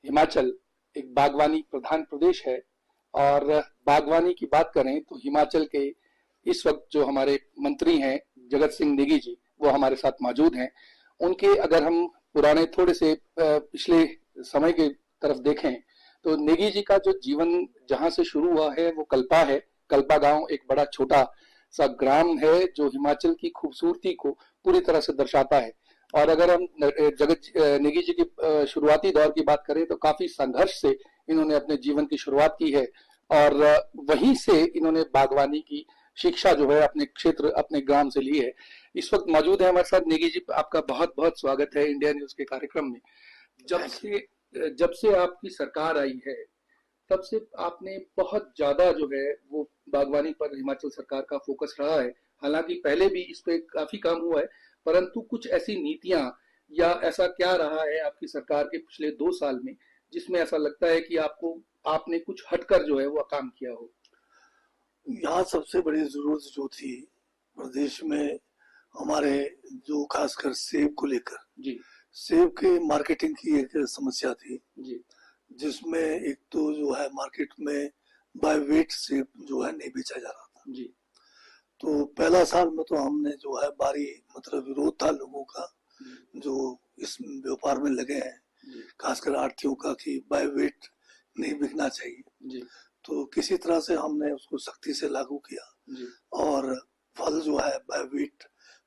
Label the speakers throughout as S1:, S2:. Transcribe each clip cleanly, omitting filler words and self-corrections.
S1: हिमाचल एक बागवानी प्रधान प्रदेश है। और बागवानी की बात करें तो हिमाचल के इस वक्त जो हमारे मंत्री हैं जगत सिंह नेगी जी, वो हमारे साथ मौजूद हैं। उनके अगर हम पुराने थोड़े से पिछले समय के तरफ देखें तो नेगी जी का जो जीवन जहां से शुरू हुआ है वो कल्पा है। कल्पा गांव एक बड़ा छोटा सा ग्राम है जो हिमाचल की खूबसूरती को पूरी तरह से दर्शाता है। और अगर हम जगत नेगी जी की शुरुआती दौर की बात करें तो काफी संघर्ष से इन्होंने अपने जीवन की शुरुआत की है। और वहीं से इन्होंने बागवानी की शिक्षा जो है अपने क्षेत्र अपने ग्राम से ली है। इस वक्त मौजूद है हमारे साथ नेगी जी, आपका बहुत बहुत स्वागत है इंडिया न्यूज के कार्यक्रम में। जब से आपकी सरकार आई है तब से आपने बहुत ज्यादा जो है वो बागवानी पर हिमाचल सरकार का फोकस रहा है। हालांकि पहले भी इस पे काफी काम हुआ है, परंतु कुछ ऐसी नीतियां या ऐसा क्या रहा है आपकी सरकार के पिछले 2 साल में जिसमें ऐसा लगता है कि आपने कुछ हटकर जो है वो काम किया हो?
S2: यहाँ सबसे बड़ी जरूरत जो थी प्रदेश में हमारे, जो खासकर सेब को लेकर,
S1: जी
S2: सेब के मार्केटिंग की एक समस्या थी
S1: जी
S2: जिसमें एक तो जो है मार्केट में बाय वेट सेब जो है नहीं बेचा जा रहा था।
S1: जी
S2: तो पहला साल में तो हमने जो है भारी मतलब विरोध था लोगों का जो इस व्यापार में लगे हैं, खासकर आढ़तियों का, कि बाय वेट नहीं बिकना चाहिए।
S1: जी
S2: तो किसी तरह से हमने उसको सख्ती से लागू किया
S1: जी
S2: और फल जो है बाय वेट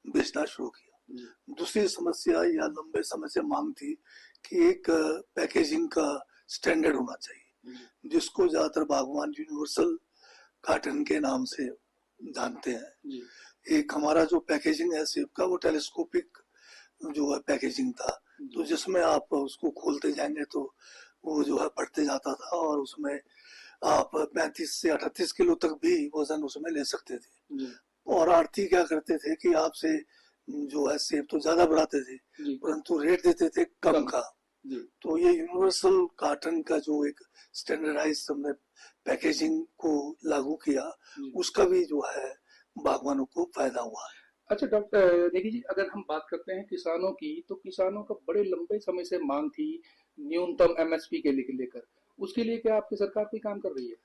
S2: बेचना शुरू किया। दूसरी समस्या या लंबे समय से मांग थी कि एक पैकेजिंग का स्टैंडर्ड होना चाहिए, जिसको ज्यादातर बागवान यूनिवर्सल कार्टन के नाम से जानते हैं। एक हमारा जो पैकेजिंग है सेब का वो टेलीस्कोपिक जो है पैकेजिंग था, तो जिसमें आप उसको खोलते जाएंगे तो वो जो है बढ़ते जाता था और उसमें आप 35 से 38 किलो तक भी वजन उसमें ले सकते थे। और आड़ती क्या करते थे कि आपसे जो है सेब तो ज्यादा बढ़ाते थे परंतु रेट देते थे कम का। तो ये यूनिवर्सल कार्टन का जो एक स्टैंडर्डाइज हमने पैकेजिंग को लागू किया, उसका भी जो है बागवानों को फायदा हुआ है।
S1: अच्छा डॉक्टर नेगी जी, अगर हम बात करते हैं किसानों की, तो किसानों का बड़े लंबे समय से मांग थी न्यूनतम एमएसपी के लेकर, उसके लिए क्या आपकी सरकार कोई काम कर रही है?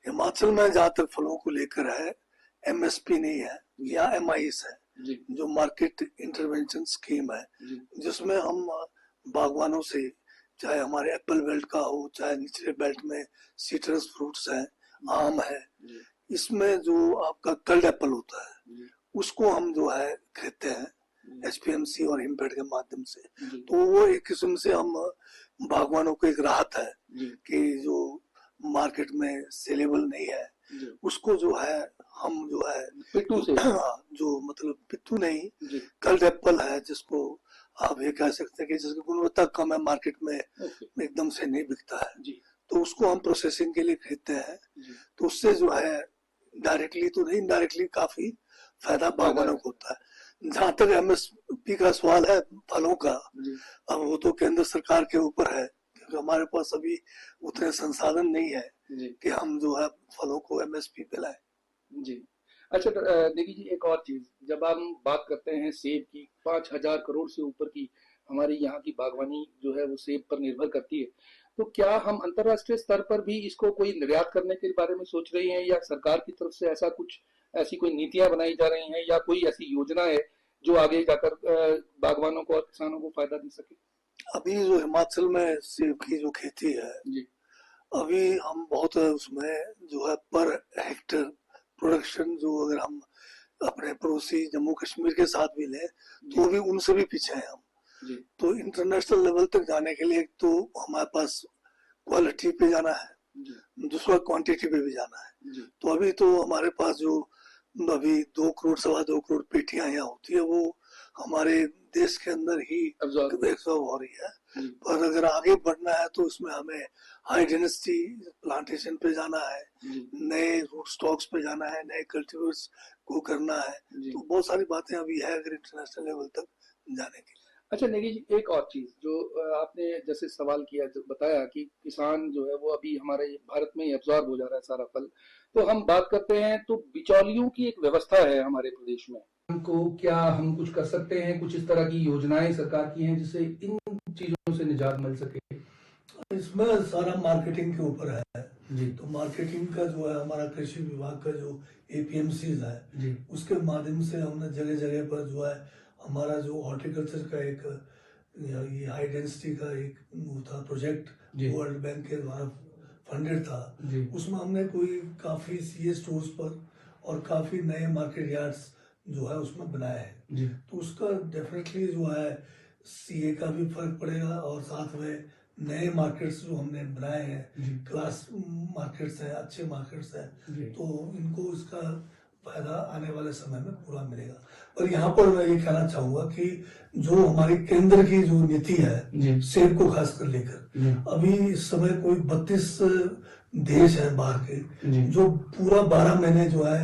S2: हिमाचल में जहाँ तक फलों को लेकर है, एमएसपी नहीं है या एमआईएस है, जो मार्केट इंटरवेंशन स्कीम है, जिसमें हम बागवानों से, चाहे हमारे एप्पल बेल्ट का हो चाहे निचले बेल्ट में सिट्रस फ्रूट्स है, आम है, इसमें जो आपका कल्ड एप्पल होता है उसको हम जो है खरीदते हैं एचपीएमसी और हिमफेड के माध्यम से। तो वो एक किस्म से हम बागवानों को एक राहत है कि जो मार्केट में सेलेबल नहीं है उसको जो है हम जो है
S1: पिट्ठू से
S2: जो मतलब पिट्ठू नहीं, कल्ड एप्पल है, जिसको आप ये कह सकते हैं कि जिसकी गुणवत्ता कम है, मार्केट में एकदम से नहीं बिकता है, तो उसको हम प्रोसेसिंग के लिए खरीदते हैं। तो उससे जो है डायरेक्टली तो नहीं, इनडायरेक्टली काफी फायदा बागवानों को होता है। जहाँ तक एमएसपी का सवाल है फलों का, अब वो तो केंद्र सरकार के ऊपर है, क्योंकि हमारे पास अभी उतने संसाधन नहीं है कि हम जो है फलों को एमएसपी पे लाए।
S1: जी अच्छा नेगी जी, एक और चीज, जब हम बात करते हैं सेब की, 5,000 करोड़ से ऊपर की हमारी यहाँ की बागवानी जो है वो सेब पर निर्भर करती है, तो क्या हम अंतरराष्ट्रीय स्तर पर भी इसको कोई निर्यात करने के बारे में सोच रही हैं, या सरकार की तरफ से ऐसी कोई नीतियां बनाई जा रही हैं, या कोई ऐसी योजना है जो आगे जाकर बागवानों को और किसानों को फायदा दे सके?
S2: अभी जो हिमाचल में सेब की जो खेती है अभी हम बहुत उसमें जो है पर हेक्टर प्रोडक्शन, जो अगर हम अपने पड़ोसी जम्मू कश्मीर के साथ भी लें तो भी उनसे भी पीछे हैं हम। तो इंटरनेशनल लेवल तक जाने के लिए तो हमारे पास क्वालिटी पे जाना है, दूसरा क्वांटिटी पे भी जाना है। तो अभी तो हमारे पास जो अभी 2 करोड़ 2.25 करोड़ पेटियां यहाँ होती है वो हमारे देश के अंदर ही एब्जॉर्ब हो रही है। पर अगर आगे बढ़ना है तो उसमें हमें हाई डेंसिटी प्लांटेशन पे जाना है, नए रूट स्टॉक्स पे जाना है, नए कल्टीवेटर्स को करना है। तो बहुत सारी बातें अभी है अगर इंटरनेशनल लेवल तक जाने के लिए।
S1: अच्छा नेगी जी, एक और चीज जो आपने जैसे सवाल किया, जो बताया कि किसान जो है वो अभी हमारे भारत में ही एब्जॉर्ब हो जा रहा है सारा फल, तो हम बात करते हैं तो बिचौलियों की एक व्यवस्था है हमारे प्रदेश में, उनको क्या हम कुछ कर सकते हैं? कुछ इस तरह की योजनाएं सरकार की हैं जिससे इन चीजों से निजात मिल सके?
S2: इसमें सारा मार्केटिंग के ऊपर है
S3: जी
S2: तो मार्केटिंग का जो है हमारा कृषि विभाग का जो एपीएमसीज है
S3: जी
S2: उसके माध्यम से हमने जगह जगह पर जो है हमारा जो हॉर्टिकल्चर का एक ये हाई डेंसिटी का एक वो था प्रोजेक्ट
S3: जी
S2: वर्ल्ड बैंक के द्वारा फंडेड था
S3: जी
S2: उसमें हमने कोई काफी सीए स्टोर्स पर और काफी नए मार्केट यार्ड्स जो है उसमें बनाए हैं
S3: जी
S2: तो उसका डेफिनेटली जो है सीए का भी फर्क पड़ेगा और साथ में नए मार्केट्स जो हमने बनाए हैं
S3: जी
S2: क्लास मार्केट्स हैं अच्छे मार्केट्स हैं
S3: जी
S2: तो इनको इसका फायदा आने वाले समय में पूरा मिलेगा और यहाँ पर मैं ये कहना चाहूंगा कि जो हमारी केंद्र की जो नीति है
S3: जी
S2: सेब को खासकर लेकर
S3: जी
S2: अभी इस समय कोई 32 देश हैं बाहर के
S3: जी
S2: जो पूरा 12 महीने जो है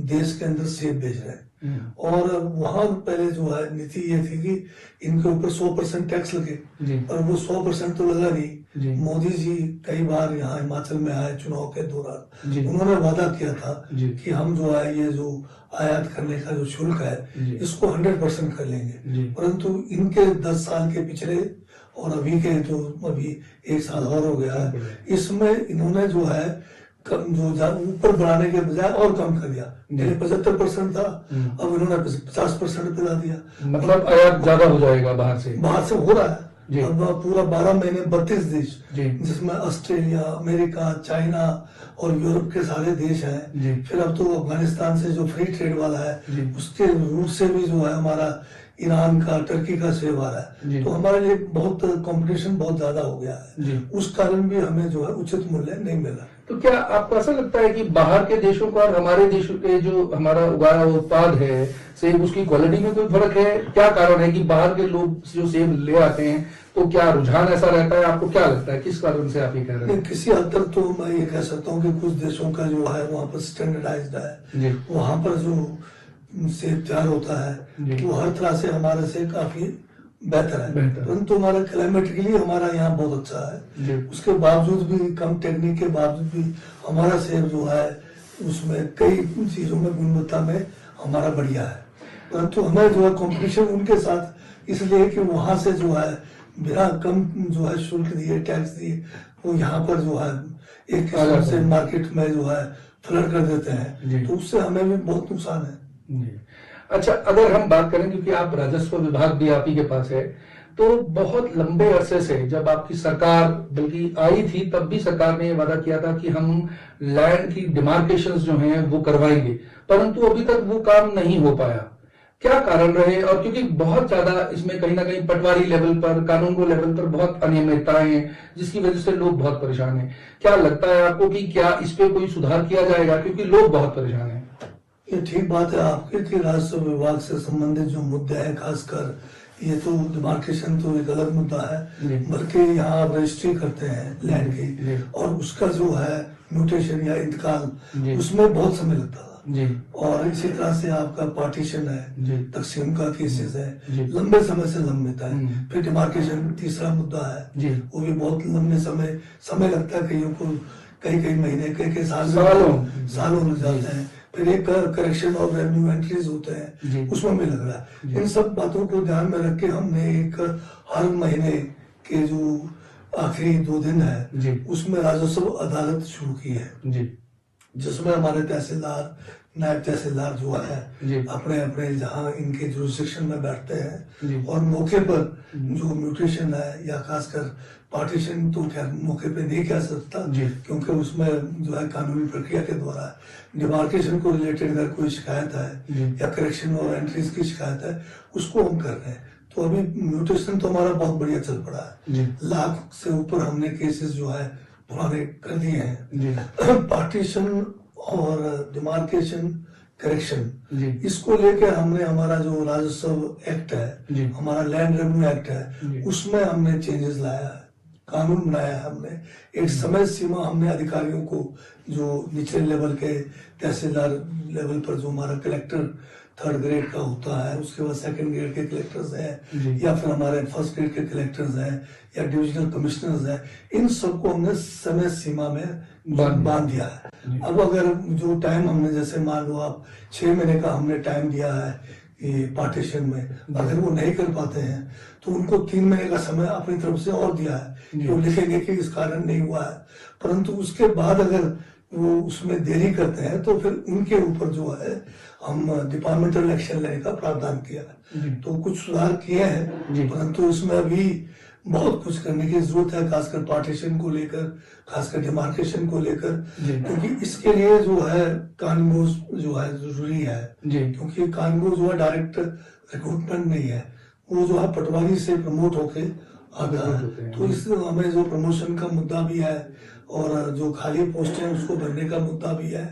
S2: देश के अंदर सेब बेच रहे हैं और वहां पहले जो है नीति ये थी कि इनके ऊपर 100% टैक्स लगे
S3: जी
S2: और वो 100% तो लगा नहीं
S3: जी
S2: मोदी जी कई बार यहाँ हिमाचल में आए चुनाव के दौरान
S3: जी
S2: उन्होंने वादा किया था
S3: जी
S2: कि हम जो है ये जो आयात करने का जो शुल्क है
S3: जी
S2: इसको 100% कर लेंगे
S3: जी
S2: परंतु इनके 10 साल के पिछले और अभी के जो अभी 1 साल और हो गया है इसमें इन्होंने जो है कम जो ऊपर बढ़ाने के बजाय और कम कर दिया पहले 75% था अब इन्होंने 50% पे ला दिया
S3: मतलब आयात ज्यादा हो जाएगा बाहर से
S2: हो रहा है
S3: जी
S2: अब पूरा 12 महीने 32 देश
S3: जी
S2: जिसमें ऑस्ट्रेलिया अमेरिका चाइना और यूरोप के सारे देश हैं
S3: जी
S2: फिर अब तो अफगानिस्तान से जो फ्री ट्रेड वाला है
S3: जी
S2: उसके रूट से भी जो है हमारा ईरान का टर्की का सेब आ रहा है
S3: जी
S2: तो हमारे लिए बहुत कंपटीशन बहुत ज्यादा हो गया है
S3: जी
S2: उस कारण भी हमें जो है उचित मूल्य नहीं मिला
S3: तो क्या आपको ऐसा लगता है कि बाहर के देशों का और हमारे देशों के जो हमारा उगाया हुआ उत्पाद है सेब उसकी क्वालिटी में कोई फर्क है क्या कारण है कि बाहर के लोग जो सेब ले आते हैं तो क्या रुझान ऐसा रहता है आपको क्या लगता है किस कारण से आप ये कह रहे हैं
S2: किसी हद तक तो मैं ये कह सकता हूँ कि कुछ देशों का जो है वहाँ पर स्टैंडर्डाइज्ड है
S3: जी
S2: वहाँ पर जो सेब तैयार होता है
S3: जी
S2: वो हर तरह से हमारे से काफी बेहतर है
S3: बेहतर।
S2: परंतु हमारा क्लाइमेटिकली हमारा यहाँ बहुत अच्छा है
S3: जी
S2: उसके बावजूद भी कम टेक्निक के बावजूद भी हमारा सेब जो है उसमें कई चीजों में गुणवत्ता में हमारा बढ़िया है परंतु हमें जो है कंपटीशन उनके साथ इसलिए कि वहां से जो है बिना कम जो है शुल्क दिए टैक्स दिए वो यहाँ पर जो है एक किस्म से मार्केट में जो है फ्लड कर देते
S3: जी।
S2: हैं तो उससे हमें भी बहुत नुकसान है
S3: जी अच्छा अगर हम बात करें क्योंकि आप राजस्व विभाग भी आप ही के पास है तो बहुत लंबे अरसे से जब आपकी सरकार बल्कि आई थी तब भी सरकार ने ये वादा किया था कि हम लैंड की डिमार्केशंस जो हैं वो करवाएंगे परंतु अभी तक वो काम नहीं हो पाया क्या कारण रहे और क्योंकि बहुत ज्यादा इसमें कहीं ना कहीं पटवारी लेवल पर कानून लेवल पर बहुत अनियमितताएं हैं जिसकी वजह से लोग बहुत परेशान हैं क्या लगता है आपको कि क्या इस पे कोई सुधार किया जाएगा क्योंकि लोग बहुत परेशान हैं
S2: ये ठीक बात है आपके कि राजस्व विभाग से संबंधित जो मुद्दे हैं खासकर ये तो डिमार्केशन तो एक अलग मुद्दा है बल्कि यहाँ आप रजिस्ट्री करते हैं लैंड की और उसका जो है म्यूटेशन या इंतकाल उसमें बहुत समय लगता था
S3: जी
S2: और इसी तरह से आपका पार्टीशन है
S3: जी
S2: तकसीम का केसेस है
S3: जी
S2: लंबे समय से लंबित है फिर डिमार्केशन तीसरा मुद्दा है
S3: जी
S2: वो भी बहुत लंबे समय लगता है कईयों को कई महीने कई साल सालों लग जाते हैं फिर एक करेक्शन ऑफ रेवेन्यू एंट्रीज होते हैं उसमें भी लग रहा है इन सब बातों को ध्यान में रख के हमने एक हर महीने के जो आखिरी 2 दिन है उसमें राजस्व अदालत शुरू की है जिसमें हमारे तहसीलदार नायब तहसीलदार जो है अपने अपने जहाँ इनके जुरिस्डिक्शन में बैठते हैं और मौके पर जो म्यूटेशन है या खासकर पार्टीशन तो खैर मौके पे नहीं कह सकता क्योंकि उसमें जो है कानूनी प्रक्रिया के द्वारा डिमार्केशन को रिलेटेड अगर कोई शिकायत है या करेक्शन और एंट्रीज की शिकायत है उसको हम कर रहे हैं तो अभी म्यूटेशन तो हमारा बहुत बढ़िया चल पड़ा है 1 लाख से ऊपर हमने केसेस जो है पुराने कर दिए हैं पार्टीशन और डिमार्केशन करेक्शन इसको लेकर हमने हमारा जो राजस्व एक्ट है हमारा लैंड रेवेन्यू एक्ट है उसमें हमने चेंजेस लाया है कानून बनाया है हमने एक समय सीमा हमने अधिकारियों को जो निचले लेवल के तहसीलदार लेवल पर जो हमारा कलेक्टर 3rd ग्रेड का होता है उसके बाद 2nd ग्रेड के कलेक्टर्स हैं या फिर हमारे 1st ग्रेड के कलेक्टर्स हैं या डिविजनल कमिश्नर्स हैं इन सबको हमने समय सीमा में बांध दिया है अब अगर जो टाइम हमने जैसे मान लो आप 6 महीने का हमने टाइम दिया है ये पार्टीशन में। अगर वो नहीं कर पाते हैं तो उनको 3 महीने का समय अपनी तरफ से और दिया है कि वो लिखेंगे कि इस कारण नहीं हुआ है, परंतु उसके बाद अगर वो उसमें देरी करते हैं तो फिर उनके ऊपर जो है हम डिपार्टमेंटल एक्शन लेने का प्रावधान किया है। तो कुछ सुधार किए हैं, परंतु इसमें अभी बहुत कुछ करने की जरूरत है, खासकर पार्टीशन को लेकर, खासकर डिमार्केशन को लेकर, क्योंकि इसके लिए जो है कानून जो है जरूरी है, क्योंकि कानून जो है डायरेक्ट रिक्रूटमेंट नहीं है, वो जो है पटवारी से प्रमोट होके आता है। तो इस हमें जो प्रमोशन का मुद्दा भी है और जो खाली पोस्ट है उसको भरने का मुद्दा भी है,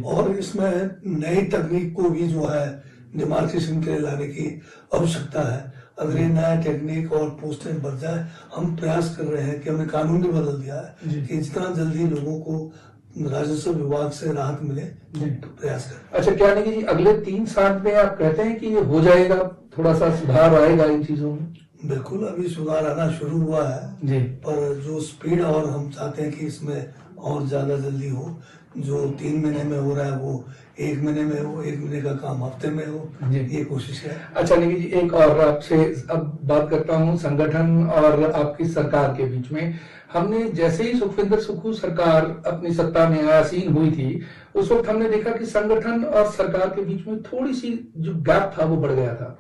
S2: और इसमें नई तकनीक को भी जो है डिमार्केशन के लिए लाने की आवश्यकता है। अगर ये नया टेक्निक और पोस्टें बढ़ जाए, हम प्रयास कर रहे हैं कि हमने कानून भी बदल दिया है कि जितना जल्दी लोगों को राजस्व विभाग से राहत मिले तो प्रयास करें।
S3: अच्छा, क्या नहीं कि अगले 3 साल में आप कहते हैं कि ये हो जाएगा, थोड़ा सा सुधार आएगा इन चीजों में?
S2: बिल्कुल, अभी सुधार आना शुरू हुआ है
S3: जी,
S2: पर जो स्पीड और हम चाहते हैं कि इसमें और ज्यादा जल्दी हो। जो 3 महीने में हो रहा है वो 1 महीने में हो, 1 महीने का काम हफ्ते में हो, ये कोशिश है।
S3: अच्छा निखिल जी, एक और आपसे अब बात करता हूँ संगठन और आपकी सरकार के बीच में। हमने जैसे ही सुखविंदर सुक्खू सरकार अपनी सत्ता में आसीन हुई थी, उस वक्त हमने देखा कि संगठन और सरकार के बीच में थोड़ी सी जो गैप था वो बढ़ गया था।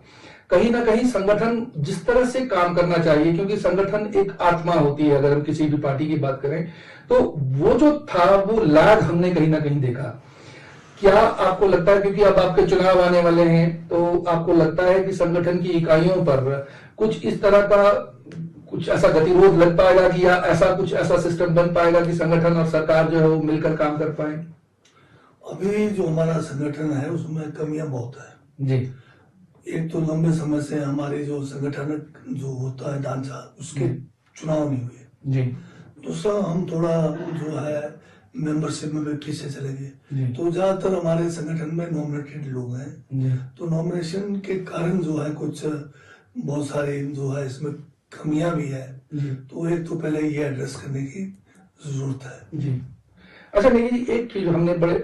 S3: कहीं ना कहीं संगठन जिस तरह से काम करना चाहिए, क्योंकि संगठन एक आत्मा होती है, अगर हम किसी भी पार्टी की बात करें, तो वो जो था वो लैग हमने कहीं ना कहीं देखा। क्या आपको लगता है, क्योंकि अब आपके चुनाव आने वाले हैं, तो आपको लगता है कि संगठन की इकाइयों पर कुछ इस तरह का कुछ ऐसा गतिरोध लग पाएगा कि या ऐसा सिस्टम बन पाएगा कि संगठन और सरकार जो है वो मिलकर काम कर पाए?
S2: अभी जो हमारा संगठन है उसमें कमियां बहुत है
S3: जी।
S2: एक तो लंबे समय से हमारे जो संगठन जो होता है ढांचा, उसके चुनाव नहीं हुए
S3: जी।
S2: दूसरा, हम थोड़ा जो है मेंबरशिप में भी पीछे चले गए, तो ज्यादातर हमारे संगठन में नॉमिनेटेड लोग हैं, तो नॉमिनेशन के कारण जो है कुछ बहुत सारी जो है इसमें कमियां भी है, तो एक तो पहले ये एड्रेस करने की जरूरत है।
S3: जी। अच्छा निखिल जी, एक चीज हमने बड़े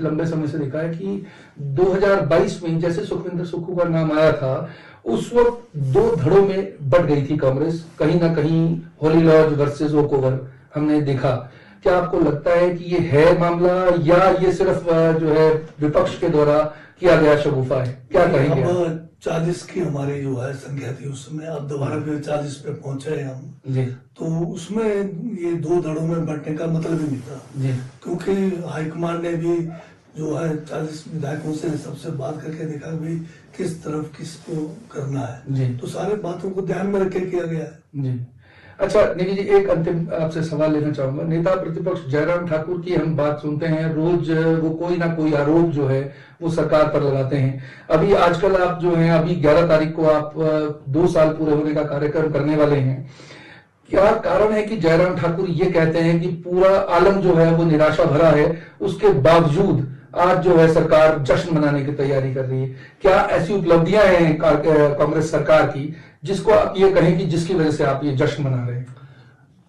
S3: लंबे समय से देखा है कि 2022 में जैसे सुखविंदर सुक्खू का नाम आया था, उस वक्त 2 धड़ों में बट गई थी कांग्रेस, कहीं ना कहीं Holy Lodge versus walkover हमने देखा। क्या आपको लगता है कि ये है मामला, या ये सिर्फ जो है विपक्ष के द्वारा किया गया शगुफा है? क्या कहेंगे?
S2: अब 40 की हमारी जो है संख्या थी उस समय, अब दोबारा फिर 40 पे पहुंचे हैं हम
S3: जी।
S2: तो उसमें ये 2 धड़ों में बंटने का मतलब ही नहीं था
S3: जी।
S2: क्योंकि हाईकमान ने भी जो है 40 विधायकों से सबसे बात करके देखा भी किस तरफ किसको करना है
S3: जी।
S2: तो सारे बातों को ध्यान में रख के किया गया है।
S3: जी। अच्छा निखिल जी, एक अंतिम आपसे सवाल लेना चाहूंगा। नेता प्रतिपक्ष जयराम ठाकुर की हम बात सुनते हैं रोज, वो कोई ना कोई आरोप जो है वो सरकार पर लगाते हैं। अभी आजकल आप जो हैं, अभी 11 तारीख को आप 2 साल पूरे होने का कार्यक्रम करने वाले हैं। क्या कारण है कि जयराम ठाकुर ये कहते हैं कि पूरा आलम जो है वो निराशा भरा है, उसके बावजूद आज जो है सरकार जश्न मनाने की तैयारी कर रही है? क्या ऐसी उपलब्धियां हैं कांग्रेस सरकार की जिसको आप ये कहें कि जिसकी वजह से आप ये जश्न मना रहे हैं?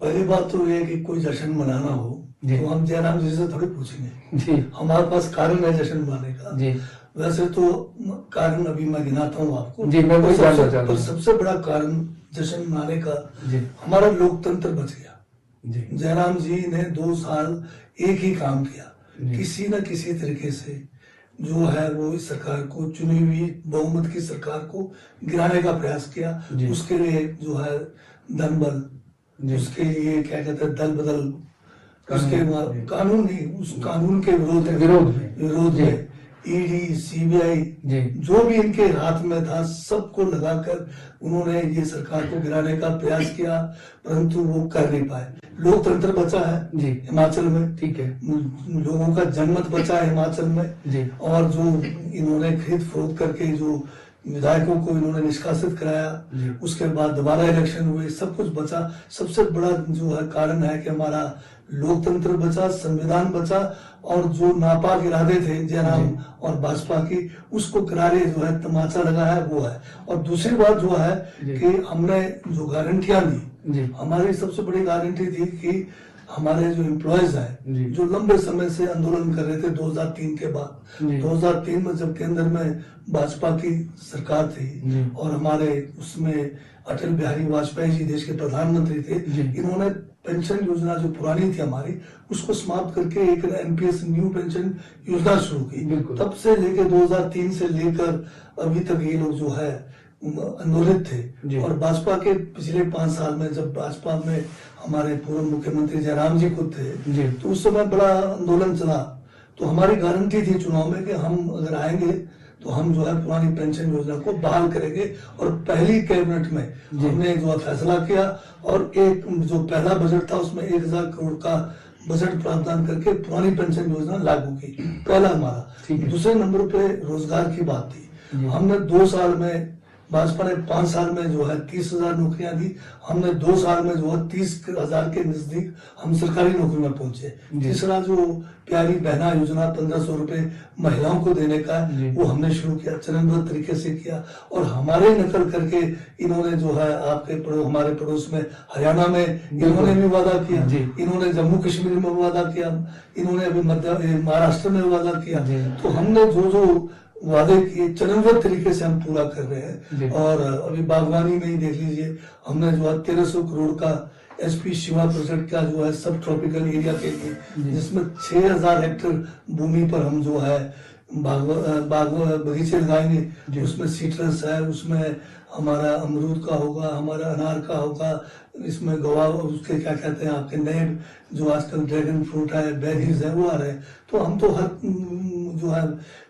S2: पहली बात तो ये कि कोई जश्न मनाना हो तो हम जयराम जी से थोड़ी पूछेंगे
S3: जी।
S2: हमारे पास कारण है जश्न मनाने का
S3: जी।
S2: वैसे तो कारण अभी मैं गिनाता हूँ आपको
S3: जी, मैं वही जानना चाह रहा हूँ।
S2: सबसे बड़ा कारण जश्न मनाने का
S3: जी।
S2: हमारा लोकतंत्र बच गया।
S3: जी।
S2: जयराम जी ने 2 साल एक ही काम किया, किसी न किसी तरीके से जो है वो इस सरकार को, चुनी हुई बहुमत की सरकार को गिराने का प्रयास किया। उसके लिए जो है धन बल, उसके लिए क्या कहते हैं दल बदल, उसके बाद कानून नहीं, उस कानून के विरोध में ईडी सीबीआई जो भी इनके हाथ में था सबको लगाकर उन्होंने ये सरकार को गिराने का प्रयास किया, परंतु वो कर नहीं पाए। लोकतंत्र बचा है हिमाचल में, ठीक है, लोगों का जनमत बचा है हिमाचल में, और जो इन्होंने खरीद फरोख्त करके जो विधायकों को इन्होंने निष्कासित कराया, उसके बाद दोबारा इलेक्शन हुए, सब कुछ बचा। सबसे बड़ा जो है कारण है कि हमारा लोकतंत्र बचा, संविधान बचा, और जो नापाक इरादे थे जयराम और भाजपा की, उसको किनारे जो है तमाचा लगा है वो है। और दूसरी बात जो है कि हमने जो गारंटियां दी, हमारी सबसे बड़ी गारंटी थी कि हमारे जो एम्प्लॉयज
S3: जी।
S2: हैं जो लंबे समय से आंदोलन कर रहे थे 2003 के बाद,
S3: जी।
S2: 2003 में जब केंद्र में भाजपा की सरकार थी
S3: जी।
S2: और हमारे उसमें अटल बिहारी वाजपेयी जी देश के प्रधानमंत्री थे,
S3: जी।
S2: इन्होंने पेंशन योजना जो पुरानी थी हमारी उसको समाप्त करके एक एनपीएस न्यू पेंशन योजना शुरू की।
S3: बिल्कुल।
S2: तब से लेकर 2003 से लेकर अभी तक ये लोग जो है आंदोलित
S3: जी।
S2: थे। और भाजपा के पिछले 5 साल में जब भाजपा में हमारे पूर्व मुख्यमंत्री जयराम जी खुद थे
S3: जी।
S2: तो उस समय बड़ा आंदोलन चला। तो हमारी गारंटी थी चुनाव में कि हम अगर आएंगे तो हम जो है पुरानी पेंशन योजना को बहाल करेंगे। और पहली कैबिनेट में हमने जो है फैसला किया और एक जो पहला बजट था उसमें 1000 करोड़ का बजट प्रावधान करके पुरानी पेंशन योजना लागू की। पहला हमारा। दूसरे नंबर पे रोजगार की बात थी। हमने 2 साल में, भाजपा ने 5 साल में जो है 30,000 नौकरियां दी, हमने 2 साल में जो है 30,000 के नजदीक हम सरकारी नौकरी में पहुंचे। तीसरा जो प्यारी बहना योजना 1500 रुपए महिलाओं को देने का वो हमने शुरू किया, चरणबद्ध तरीके से किया। और हमारे नकल करके इन्होंने जो है आपके हमारे पड़ोस में हरियाणा में इन्होंने भी वादा किया, इन्होंने जम्मू कश्मीर में वादा किया, इन्होंने अभी महाराष्ट्र में वादा किया। तो हमने जो वादे किए चरणबद्ध तरीके से हम पूरा कर रहे हैं। और अभी बागवानी में ही देख लीजिए, हमने जो है 1300 करोड़ का एसपी शिवा प्रोजेक्ट का जो है सब ट्रॉपिकल एरिया के लिए, जिसमें 6000 हेक्टेयर भूमि पर हम जो है बगीचे लगाएंगे। उसमें सीट्रस है, उसमें हमारा अमरूद का होगा, हमारा अनार का होगा, इसमें गवा उसके क्या कहते हैं आपके नए जो आजकल ड्रैगन फ्रूट है, बेरीज है, वो आ रहे हैं। तो हम तो हर जो है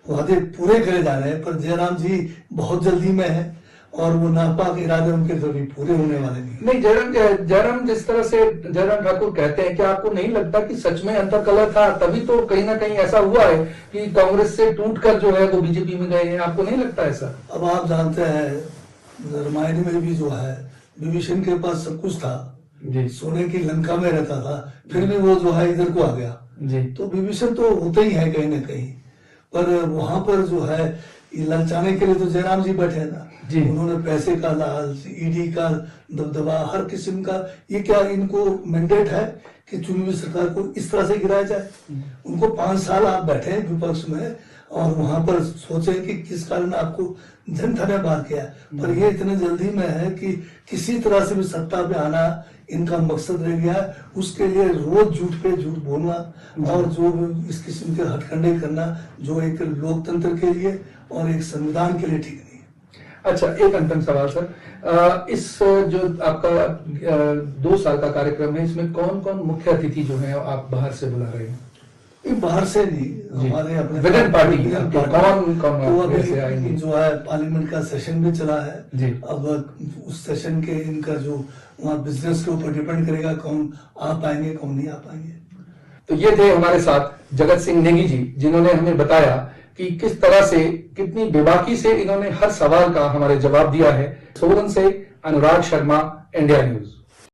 S2: वादे पूरे करे जा रहे हैं। पर जयराम जी बहुत जल्दी में है और वो नापाक इरादे उनके कभी पूरे होने वाले नहीं।
S3: जयराम जिस तरह से जयराम ठाकुर कहते हैं, क्या आपको नहीं लगता कि सच में अंतरकलह था? तभी तो कहीं ना कहीं ऐसा हुआ है कि कांग्रेस से टूटकर जो है वो बीजेपी में गए हैं। आपको नहीं लगता ऐसा?
S2: अब आप जानते हैं रामायण में भी जो है विभीषण के पास सब कुछ था, सोने की लंका में रहता था, फिर भी वो जो है इधर को आ गया। तो विभीषण तो होते ही है कहीं ना कहीं। पर वहां पर जो है ललचाने के लिए तो जयराम जी बैठे हैं ना, उन्होंने पैसे का लालच, ईडी का दबदबा, हर किस्म का, ये क्या इनको मैंडेट है कि चुनी हुई सरकार को इस तरह से गिराया जाए? उनको 5 साल आप बैठे हैं विपक्ष में और वहां पर सोचे कि किस कारण आपको जनता ने बाहर किया। पर ये इतने जल्दी में है कि किसी तरह से भी सत्ता पे आना इनका मकसद रह गया है। उसके लिए रोज झूठ पे झूठ बोलना और जो इस किस्म के हथकंडे करना जो एक लोकतंत्र के लिए और एक संविधान के लिए ठीक नहीं है।
S3: अच्छा, एक अंतिम सवाल सर, इस जो आपका 2 साल का कार्यक्रम है, इसमें कौन कौन मुख्य अतिथि जो है आप बाहर से बुला रहे हैं?
S2: बाहर से नहीं, हमारे अपने
S3: विजन पार्टी
S2: तो अभी जो है पार्लियामेंट का सेशन भी चला है। अब उस सेशन के इनका जो वहाँ बिजनेस के ऊपर डिपेंड करेगा कौन आ पाएंगे कौन नहीं आ पाएंगे।
S3: तो ये थे हमारे साथ जगत सिंह नेगी जी, जिन्होंने हमें बताया कि किस तरह से, कितनी बेबाकी से इन्होंने हर सवाल का हमारे जवाब दिया है। सोलन से अनुराग शर्मा, इंडिया न्यूज।